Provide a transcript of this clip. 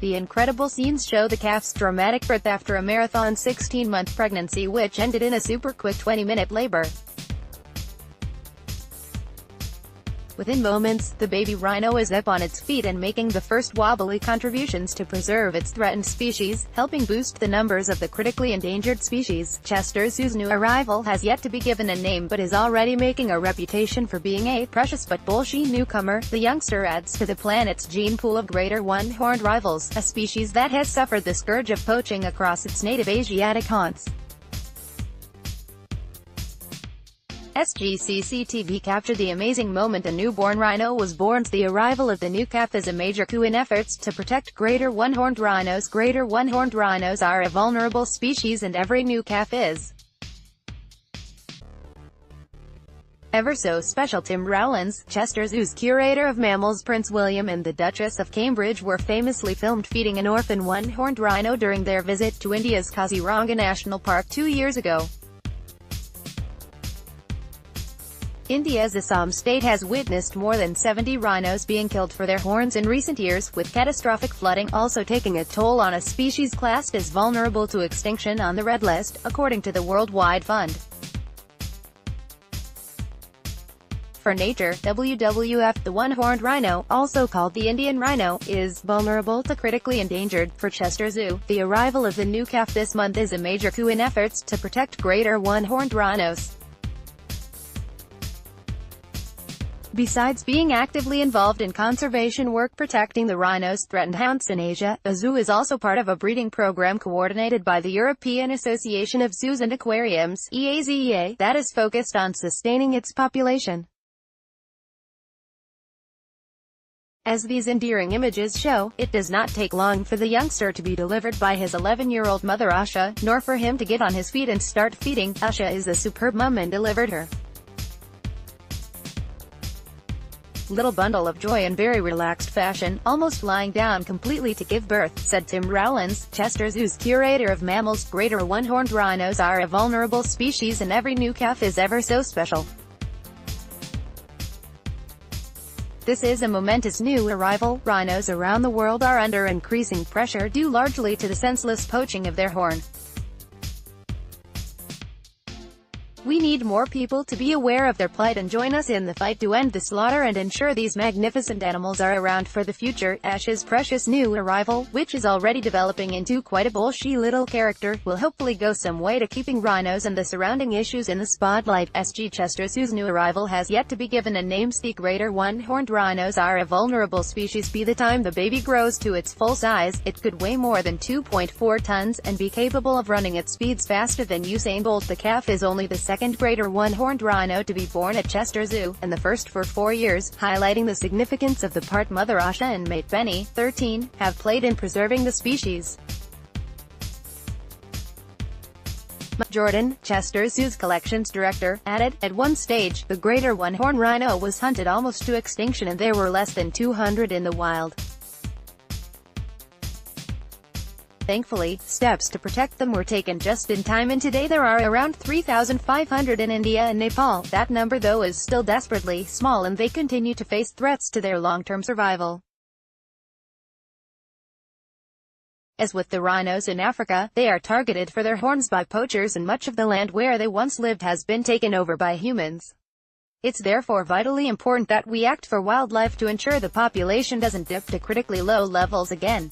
The incredible scenes show the calf's dramatic birth after a marathon 16-month pregnancy which ended in a super quick 20-minute labor. Within moments, the baby rhino is up on its feet and making the first wobbly contributions to preserve its threatened species, helping boost the numbers of the critically endangered species. Chester Zoo's new arrival has yet to be given a name but is already making a reputation for being a precious but bolshie newcomer. The youngster adds to the planet's gene pool of greater one-horned rivals, a species that has suffered the scourge of poaching across its native Asiatic haunts. SGCCTV captured the amazing moment a newborn rhino was born. The arrival of the new calf is a major coup in efforts to protect greater one-horned rhinos. Greater one-horned rhinos are a vulnerable species and every new calf is ever so special. Tim Rowlands, Chester Zoo's curator of mammals, Prince William and the Duchess of Cambridge were famously filmed feeding an orphan one-horned rhino during their visit to India's Kaziranga National Park 2 years ago. India's Assam state has witnessed more than 70 rhinos being killed for their horns in recent years, with catastrophic flooding also taking a toll on a species classed as vulnerable to extinction on the Red List, according to the Worldwide Fund for Nature, WWF. The one-horned rhino, also called the Indian rhino, is vulnerable to critically endangered. For Chester Zoo, the arrival of the new calf this month is a major coup in efforts to protect greater one-horned rhinos. Besides being actively involved in conservation work protecting the rhino's threatened haunts in Asia, the zoo is also part of a breeding program coordinated by the European Association of Zoos and Aquariums (EAZEA) that is focused on sustaining its population. As these endearing images show, it does not take long for the youngster to be delivered by his 11-year-old mother Asha, nor for him to get on his feet and start feeding. Asha is a superb mom and delivered her little bundle of joy in very relaxed fashion, almost lying down completely to give birth, said Tim Rowlands, Chester Zoo's curator of mammals. Greater one-horned rhinos are a vulnerable species and every new calf is ever so special. This is a momentous new arrival. Rhinos around the world are under increasing pressure due largely to the senseless poaching of their horn. We need more people to be aware of their plight and join us in the fight to end the slaughter and ensure these magnificent animals are around for the future. Ash's precious new arrival, which is already developing into quite a bolshie little character, will hopefully go some way to keeping rhinos and the surrounding issues in the spotlight. SG Chester Zoo's new arrival has yet to be given a name. The greater one-horned rhinos are a vulnerable species. By the time the baby grows to its full size, it could weigh more than 2.4 tons and be capable of running at speeds faster than Usain Bolt. The calf is only the second greater one-horned rhino to be born at Chester Zoo, and the first for 4 years, highlighting the significance of the part mother Asha and mate Benny, 13, have played in preserving the species. Jordan, Chester Zoo's collections director, added, at one stage, the greater one-horned rhino was hunted almost to extinction and there were less than 200 in the wild. Thankfully, steps to protect them were taken just in time and today there are around 3,500 in India and Nepal. That number though is still desperately small and they continue to face threats to their long-term survival. As with the rhinos in Africa, they are targeted for their horns by poachers and much of the land where they once lived has been taken over by humans. It's therefore vitally important that we act for wildlife to ensure the population doesn't dip to critically low levels again.